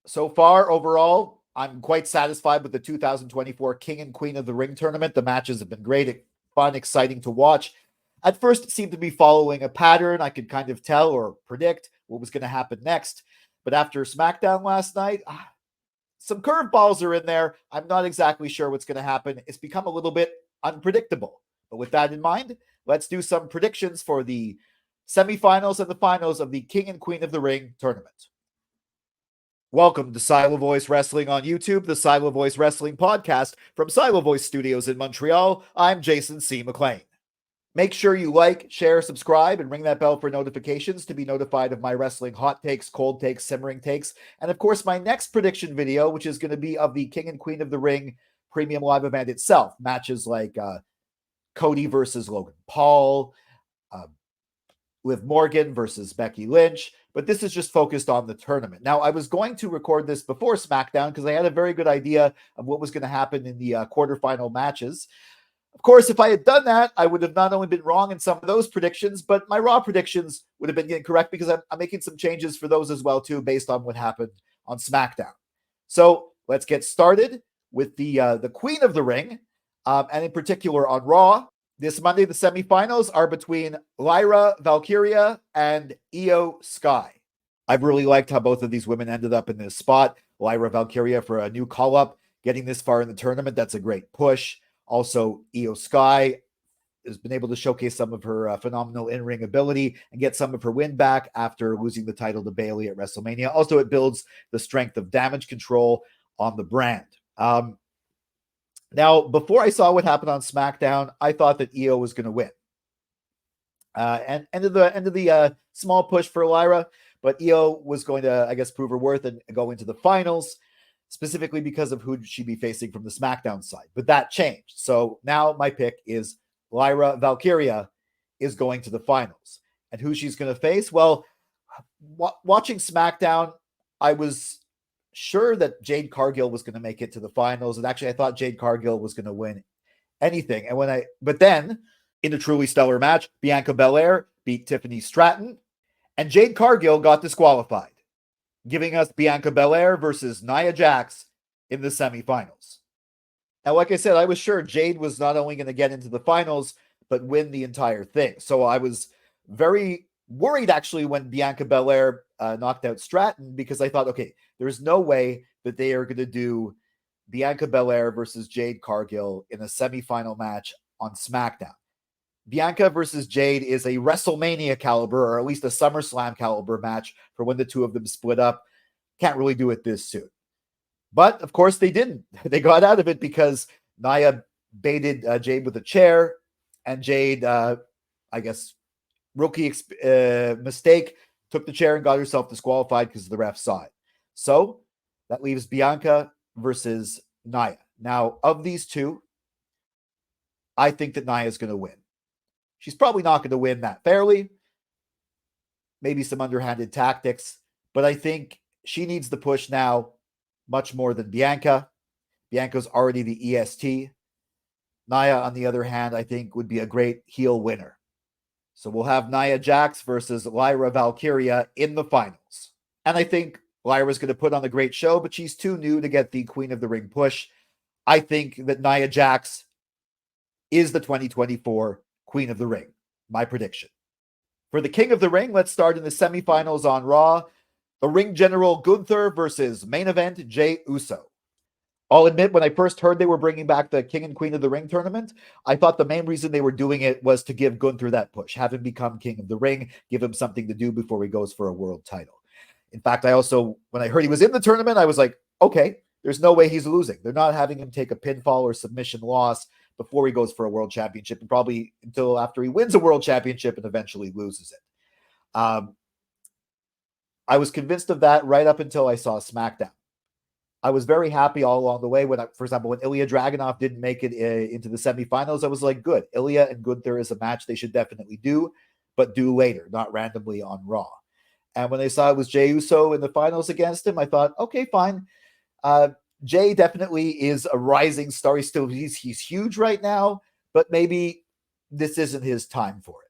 So far, overall, I'm quite satisfied with the 2024 King and Queen of the Ring tournament. The matches have been great, fun, exciting to watch. At first, it seemed to be following a pattern. I could kind of tell or predict what was going to happen next. But after SmackDown last night, some curveballs are in there. I'm not exactly sure what's going to happen. It's become a little bit unpredictable. But with that in mind, let's do some predictions for the semifinals and the finals of the King and Queen of the Ring tournament. Welcome to Silo Voice Wrestling on YouTube, the Silo Voice Wrestling podcast from Silo Voice Studios in Montreal. I'm Jason C. McLean. Make sure you like, share, subscribe, and ring that bell for notifications to be notified of my wrestling hot takes, cold takes, simmering takes, and of course my next prediction video, which is going to be of the King and Queen of the Ring premium live event itself. Matches like Cody versus Logan Paul, Liv Morgan versus Becky Lynch, but this is just focused on the tournament. Now, I was going to record this before SmackDown because I had a very good idea of what was going to happen in the quarterfinal matches. Of course, if I had done that, I would have not only been wrong in some of those predictions, but my Raw predictions would have been incorrect because I'm making some changes for those as well, too, based on what happened on SmackDown. So let's get started with the Queen of the Ring, and in particular on Raw. This Monday, the semifinals are between Lyra Valkyria and Io Sky. I've really liked how both of these women ended up in this spot. Lyra Valkyria for a new call-up, getting this far in the tournament. That's a great push. Also, Io Sky has been able to showcase some of her phenomenal in-ring ability and get some of her win back after losing the title to Bayley at WrestleMania. Also, it builds the strength of Damage Control on the brand. Now, before I saw what happened on SmackDown, I thought that Io was going to win. And end of the small push for Lyra, but Io was going to, I guess, prove her worth and go into the finals, specifically because of who she'd be facing from the SmackDown side. But that changed. So now my pick is Lyra Valkyria is going to the finals. And who she's going to face? Well, watching SmackDown, I was sure that Jade Cargill was going to make it to the finals. And actually, I thought Jade Cargill was going to win anything. And but then in a truly stellar match, Bianca Belair beat Tiffany Stratton and Jade Cargill got disqualified, giving us Bianca Belair versus Nia Jax in the semifinals. Now, like I said, I was sure Jade was not only going to get into the finals, but win the entire thing. So I was very worried, actually, when Bianca Belair knocked out Stratton, because I thought, okay, there's no way that they are going to do Bianca Belair versus Jade Cargill in a semifinal match on SmackDown. Bianca versus Jade is a WrestleMania caliber, or at least a SummerSlam caliber match for when the two of them split up. Can't really do it this soon. But, of course, they didn't. They got out of it because Nia baited Jade with a chair, and Jade, I guess, rookie mistake, took the chair and got herself disqualified because the ref saw it. So that leaves Bianca versus Nia. Now, of these two, I think that Nia is going to win. She's probably not going to win that fairly. Maybe some underhanded tactics, but I think she needs the push now much more than Bianca. Bianca's already the EST. Nia, on the other hand, I think would be a great heel winner. So we'll have Nia Jax versus Lyra Valkyria in the finals. And I think Lyra's going to put on a great show, but she's too new to get the Queen of the Ring push. I think that Nia Jax is the 2024 Queen of the Ring. My prediction. For the King of the Ring, let's start in the semifinals on Raw. The Ring General Gunther versus main event Jey Uso. I'll admit, when I first heard they were bringing back the King and Queen of the Ring tournament, I thought the main reason they were doing it was to give Gunther that push, have him become King of the Ring, give him something to do before he goes for a world title. In fact, I also, when I heard he was in the tournament, I was like, okay, there's no way he's losing. They're not having him take a pinfall or submission loss before he goes for a world championship, and probably until after he wins a world championship and eventually loses it. I was convinced of that right up until I saw SmackDown. I was very happy all along the way when, for example, when Ilya Dragunov didn't make it into the semifinals, I was like, good. Ilya and Gunther is a match they should definitely do, but do later, not randomly on Raw. And when I saw it was Jey Uso in the finals against him, I thought, okay, fine. Jey definitely is a rising star. He's huge right now, but maybe this isn't his time for it.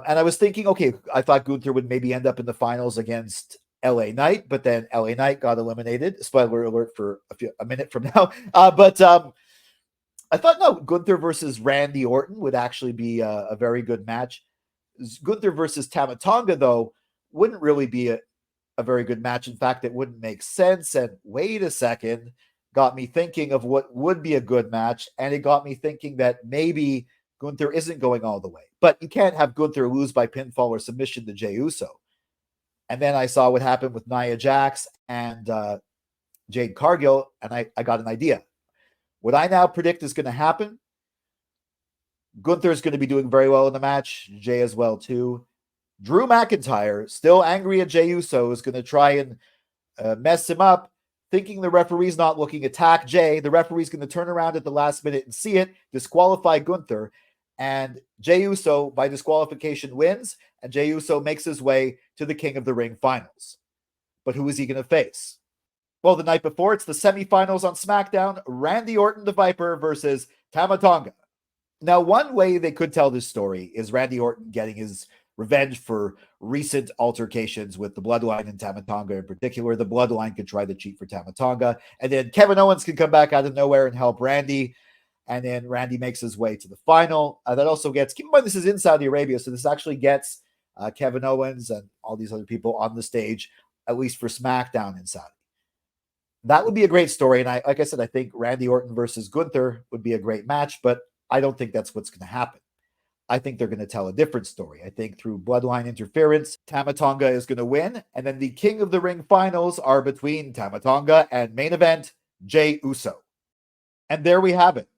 And I was thinking, okay, I thought Gunther would maybe end up in the finals against LA Knight, but then LA Knight got eliminated. Spoiler alert for a minute from now. But I thought, no, Gunther versus Randy Orton would actually be a very good match. Gunther versus Tama Tonga, though, wouldn't really be a very good match. In fact, it wouldn't make sense. And wait a second, got me thinking of what would be a good match. And it got me thinking that maybe Gunther isn't going all the way. But you can't have Gunther lose by pinfall or submission to Jey Uso. And then I saw what happened with Nia Jax and Jade Cargill, and I got an idea. What I now predict is going to happen, Gunther is going to be doing very well in the match, Jay as well too. Drew McIntyre, still angry at Jey Uso, is going to try and mess him up, thinking the referee's not looking, attack Jay. The referee's going to turn around at the last minute and see it, disqualify Gunther, and Jey Uso, by disqualification, wins, and Jey Uso makes his way to the King of the Ring finals. But who is he going to face? Well, the night before, it's the semifinals on SmackDown, Randy Orton the Viper versus Tama Tonga. Now, one way they could tell this story is Randy Orton getting his revenge for recent altercations with the Bloodline and Tama Tonga in particular. The Bloodline could try to cheat for Tama Tonga, and then Kevin Owens can come back out of nowhere and help Randy, and then Randy makes his way to the final. That also gets, keep in mind, this is in Saudi Arabia, so this actually gets Kevin Owens and all these other people on the stage, at least for SmackDown in Saudi. That would be a great story, and like I said, I think Randy Orton versus Gunther would be a great match, but I don't think that's what's going to happen. I think they're going to tell a different story. I think through Bloodline interference, Tama Tonga is going to win, and then the King of the Ring finals are between Tama Tonga and main event Jey Uso. And there we have it.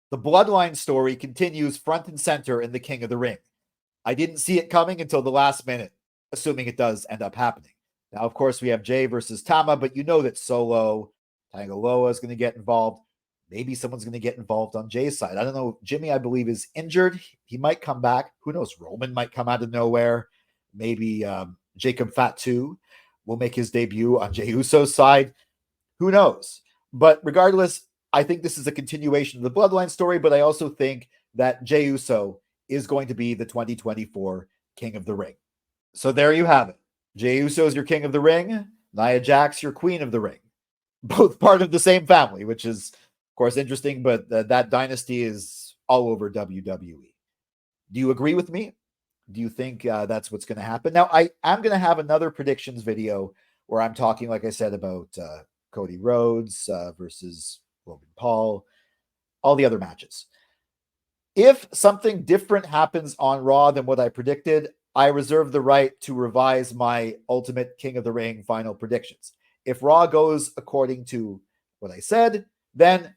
The Bloodline story continues front and center in the King of the Ring. I didn't see it coming until the last minute, assuming it does end up happening. Now, of course, we have Jay versus Tama, but you know that Solo, Tangaloa is going to get involved. Maybe someone's going to get involved on Jay's side. I don't know. Jimmy, I believe, is injured. He might come back. Who knows? Roman might come out of nowhere. Maybe Jacob Fatu will make his debut on Jey Uso's side. Who knows? But regardless, I think this is a continuation of the Bloodline story, but I also think that Jey Uso is going to be the 2024 King of the Ring. So there you have it. Jey Uso is your King of the Ring. Nia Jax, your Queen of the Ring. Both part of the same family, which is, of course, interesting, but that dynasty is all over WWE. Do you agree with me? Do you think that's what's going to happen? Now, I am going to have another predictions video where I'm talking, like I said, about Cody Rhodes versus Logan Paul, all the other matches. If something different happens on Raw than what I predicted, I reserve the right to revise my ultimate King of the Ring final predictions. If Raw goes according to what I said, then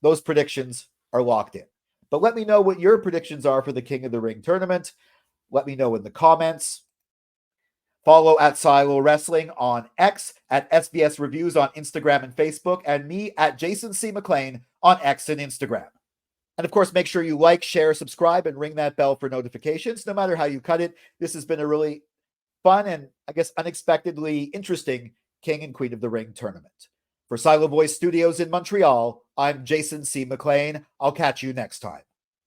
those predictions are locked in. But let me know what your predictions are for the King of the Ring tournament. Let me know in the comments. Follow at Silo Wrestling on X, at SBS Reviews on Instagram and Facebook, and me at Jason C. McLean on X and Instagram. And of course, make sure you like, share, subscribe, and ring that bell for notifications, no matter how you cut it. This has been a really fun and, I guess, unexpectedly interesting King and Queen of the Ring tournament. For Silo Voice Studios in Montreal, I'm Jason C. McLean. I'll catch you next time.